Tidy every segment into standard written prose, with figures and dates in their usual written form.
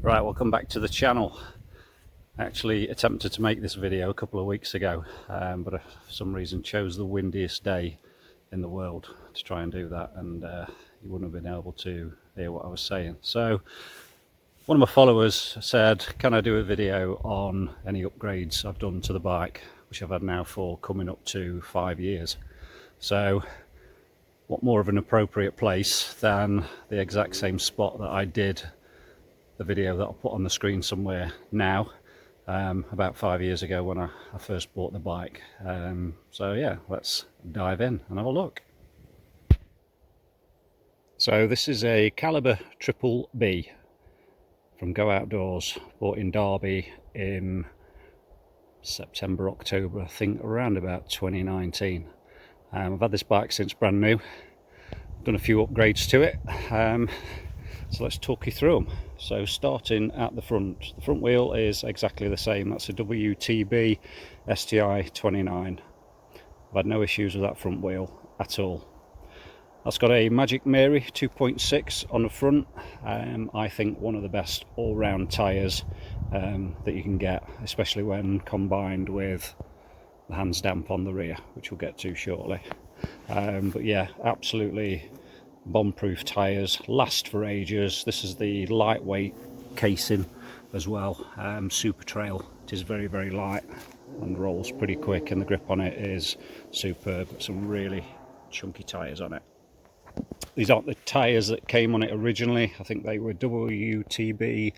Right, welcome back to the channel. I actually attempted to make this video a couple of weeks ago, but for some reason chose the windiest day in the world to try and do that, and you wouldn't have been able to hear what I was saying. So one of my followers said, can I do a video on any upgrades I've done to the bike, which I've had now for coming up to 5 years. So what more of an appropriate place than the exact same spot that I did the video that I'll put on the screen somewhere now, about 5 years ago when I first bought the bike. So yeah, let's dive in and have a look. So this is a Calibre Triple B from Go Outdoors, bought in Derby in September, October, I think around about 2019. I've had this bike since brand new, done a few upgrades to it, so let's talk you through them. So starting at the front wheel is exactly the same. That's a WTB STI 29. I've had no issues with that front wheel at all. That's got a Magic Mary 2.6 on the front. I think one of the best all-round tyres that you can get, especially when combined with the hands damp on the rear, which we'll get to shortly. But yeah, absolutely bomb-proof tyres, last for ages. This is the lightweight casing as well, Super Trail. It is very, very light and rolls pretty quick, and the grip on it is superb. Some really chunky tyres on it. These aren't the tyres that came on it originally. I think they were WTB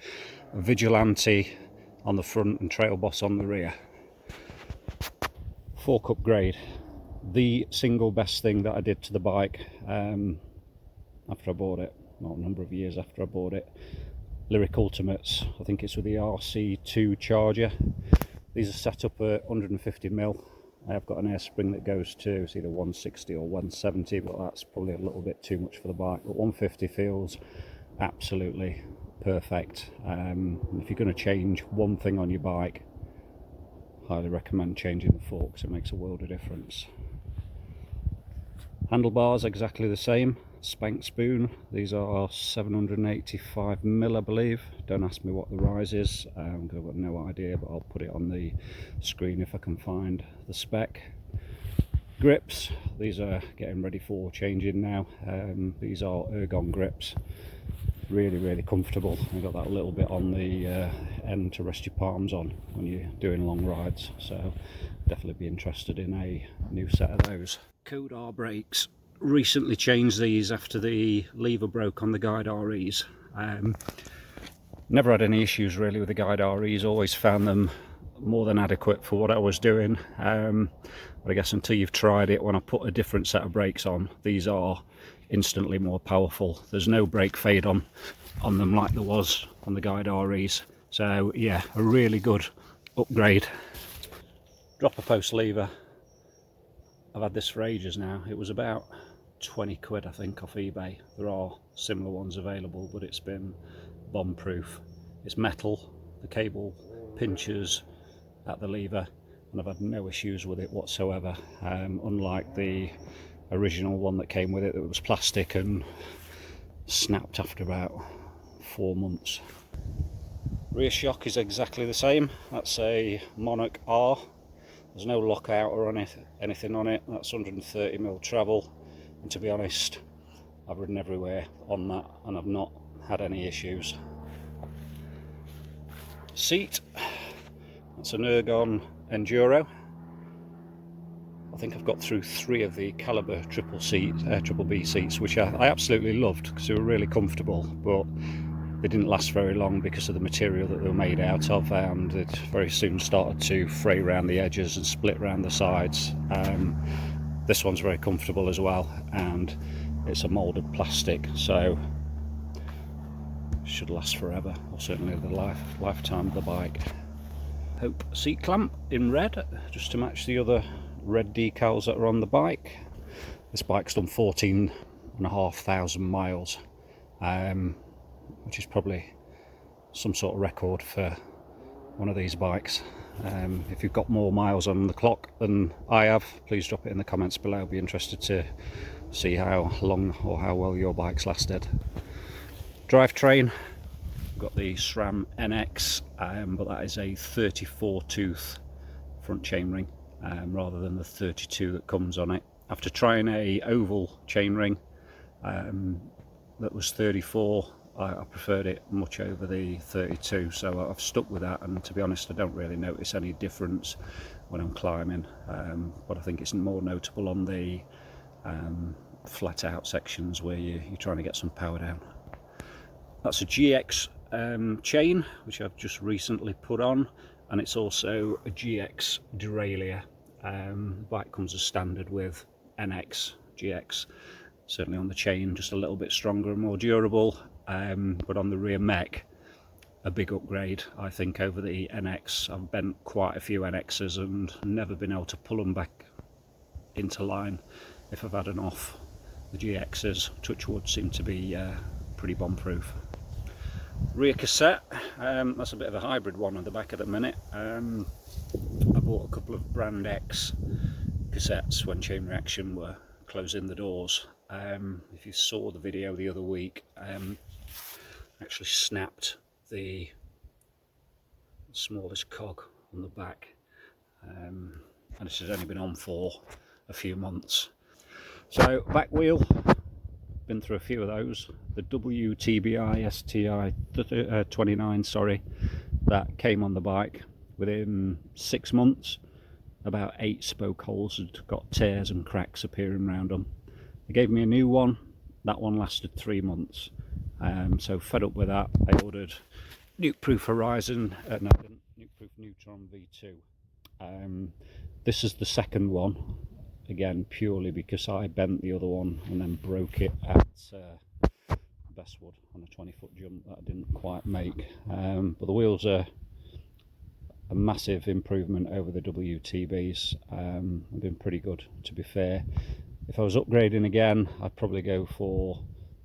Vigilante on the front and Trail Boss on the rear. Fork upgrade, the single best thing that I did to the bike after I bought it, not a number of years after I bought it. Lyric Ultimates, I think it's with the RC2 charger. These are set up at 150mm. I have got an air spring that goes to, it's either 160 or 170, but that's probably a little bit too much for the bike. But 150 feels absolutely perfect. If you're going to change one thing on your bike, highly recommend changing the forks. It makes a world of difference. Handlebars exactly the same, Spank spoon. These are 785mm, I believe. Don't ask me what the rise is, because I've got no idea, but I'll put it on the screen if I can find the spec. Grips, these are getting ready for changing now. These are ergon grips, really, really comfortable. You've got that little bit on the end to rest your palms on when you're doing long rides, so definitely be interested in a new set of those. Kodar brakes, recently changed these after the lever broke on the Guide REs. Never had any issues really with the Guide REs, always found them more than adequate for what I was doing. But I guess until you've tried it, when I put a different set of brakes on, these are instantly more powerful. There's no brake fade on them like there was on the Guide REs. So yeah, a really good upgrade. Dropper post lever, I've had this for ages now. It was about 20 quid I think off eBay. There are similar ones available, but it's been bomb proof. It's metal, the cable pinches at the lever, and I've had no issues with it whatsoever, unlike the original one that came with it that was plastic and snapped after about 4 months. Rear shock is exactly the same. That's a Monarch R. There's no lockout or anything on it. That's 130mm travel, and to be honest, I've ridden everywhere on that and I've not had any issues. Seat, that's an Ergon Enduro. I think I've got through 3 of the Calibre Triple B seats, which I absolutely loved because they were really comfortable, but they didn't last very long because of the material that they were made out of, and it very soon started to fray around the edges and split around the sides. This one's very comfortable as well, and it's a moulded plastic, so should last forever, or certainly the lifetime of the bike. Hope seat clamp in red, just to match the other red decals that are on the bike. This bike's done 14,500 miles, which is probably some sort of record for one of these bikes. If you've got more miles on the clock than I have, please drop it in the comments below. I'll be interested to see how long or how well your bike's lasted. Drivetrain, got the SRAM NX, but that is a 34 tooth front chainring rather than the 32 that comes on it. After trying a oval chainring that was 34, I preferred it much over the 32, so I've stuck with that, and to be honest I don't really notice any difference when I'm climbing, but I think it's more notable on the flat out sections where you're trying to get some power down. That's a GX chain which I've just recently put on, and it's also a GX derailleur. Bike comes as standard with NX, GX, certainly on the chain just a little bit stronger and more durable, but on the rear mech a big upgrade I think over the NX. I've bent quite a few NXs and never been able to pull them back into line if I've had an off. The GXs, touch wood, seem to be pretty bomb proof. Rear cassette, that's a bit of a hybrid one on the back at the minute. I bought a couple of Brand X cassettes when Chain Reaction were closing the doors. If you saw the video the other week, actually snapped the smallest cog on the back, and this has only been on for a few months. So back wheel, been through a few of those. The WTBI STI 29, sorry, that came on the bike within 6 months. About 8 spoke holes had got tears and cracks appearing around them. They gave me a new one. That one lasted 3 months. So fed up with that, I ordered Nuke Proof Horizon, no, Nuke Proof Neutron V2. This is the second one, again purely because I bent the other one and then broke it at Bestwood on a 20-foot jump that I didn't quite make. But the wheels are a massive improvement over the WTBs. They've been pretty good, to be fair. If I was upgrading again, I'd probably go for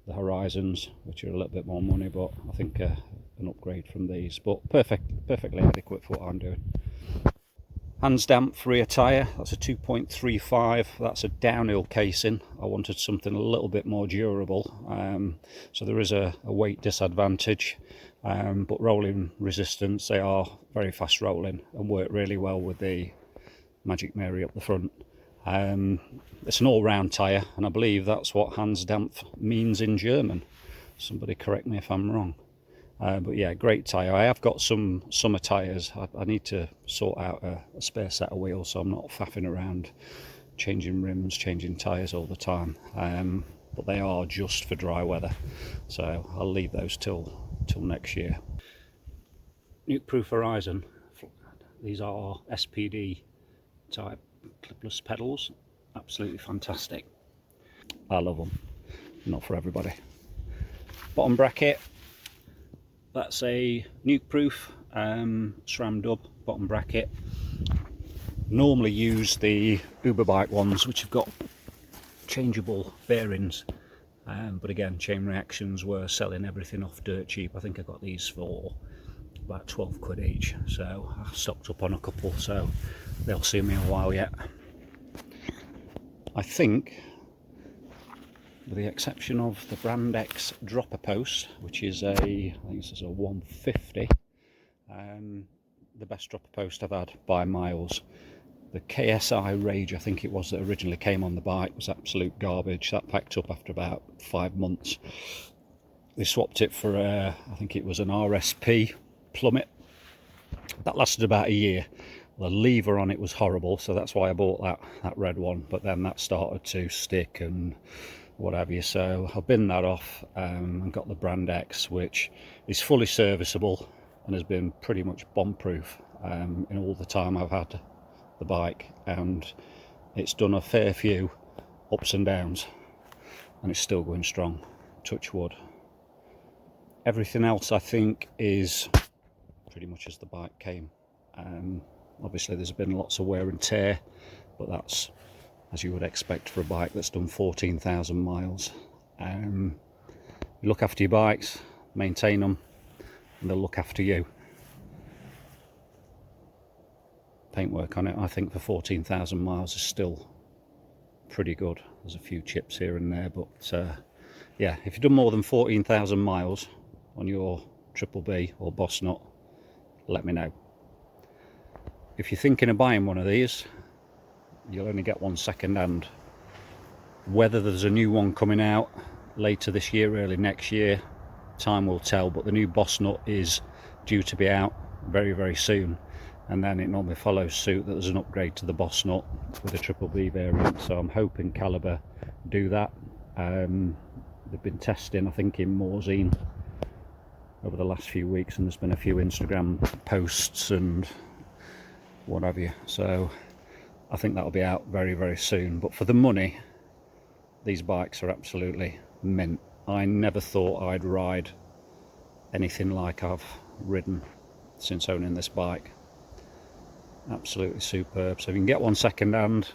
the Horizons, which are a little bit more money, but I think an upgrade from these. But perfectly adequate for what I'm doing. Hands damp rear tyre, that's a 2.35, that's a downhill casing. I wanted something a little bit more durable, so there is a weight disadvantage, but rolling resistance, they are very fast rolling and work really well with the Magic Mary up the front. It's an all-round tyre, and I believe that's what Hands damp means in German. Somebody correct me if I'm wrong. But yeah, great tyre. I have got some summer tyres. I need to sort out a spare set of wheels so I'm not faffing around changing rims, changing tyres all the time. But they are just for dry weather, so I'll leave those till next year. Nuke Proof Horizon. These are SPD type clipless pedals. Absolutely fantastic. I love them. Not for everybody. Bottom bracket. That's a Nuke Proof SRAM dub bottom bracket. Normally use the Uberbike ones which have got changeable bearings, but again Chain Reactions were selling everything off dirt cheap. I think I got these for about 12 quid each, so I stocked up on a couple, so they'll see me a while yet. I think, with the exception of the Brand X dropper post, which is I think this is a 150, the best dropper post I've had by miles. The KSI Rage, I think it was, that originally came on the bike was absolute garbage. That packed up after about 5 months. They swapped it for I think it was an RSP Plummet. That lasted about a year. The lever on it was horrible, so that's why I bought that red one, but then that started to stick and what have you, so I've binned that off and got the Brand X, which is fully serviceable and has been pretty much bomb proof in all the time I've had the bike, and it's done a fair few ups and downs and it's still going strong, touch wood. Everything else I think is pretty much as the bike came. Obviously there's been lots of wear and tear, but that's as you would expect for a bike that's done 14,000 miles. You look after your bikes, maintain them, and they'll look after you. Paintwork on it, I think, for 14,000 miles is still pretty good. There's a few chips here and there, but yeah, if you've done more than 14,000 miles on your Triple B or Bossnut, let me know. If you're thinking of buying one of these, you'll only get one second hand. Whether there's a new one coming out later this year, early next year, time will tell, but the new Bossnut is due to be out very, very soon, and then it normally follows suit that there's an upgrade to the Bossnut with a Triple B variant. So I'm hoping Calibre do that. They've been testing, I think, in Morzine over the last few weeks, and there's been a few Instagram posts and what have you, so I think that'll be out very, very soon. But for the money, these bikes are absolutely mint. I never thought I'd ride anything like I've ridden since owning this bike. Absolutely superb. So if you can get one second hand,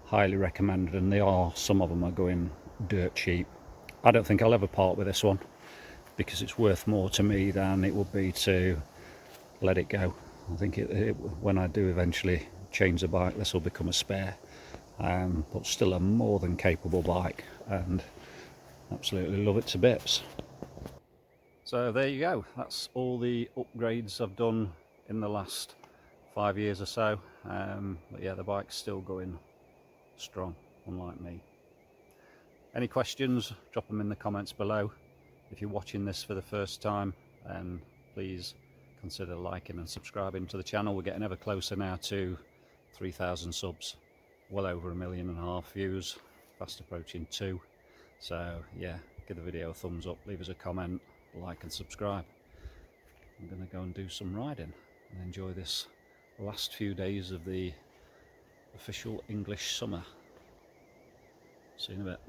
highly recommended, and some of them are going dirt cheap. I don't think I'll ever part with this one because it's worth more to me than it would be to let it go. I think when I do eventually change the bike, this will become a spare, but still a more than capable bike, and absolutely love it to bits. So there you go, that's all the upgrades I've done in the last 5 years or so. But yeah, the bike's still going strong, unlike me. Any questions, drop them in the comments below. If you're watching this for the first time, then please consider liking and subscribing to the channel. We're getting ever closer now to 3,000 subs, well over 1.5 million views, fast approaching 2. So yeah, give the video a thumbs up, leave us a comment, like and subscribe. I'm going to go and do some riding and enjoy this last few days of the official English summer. See you in a bit.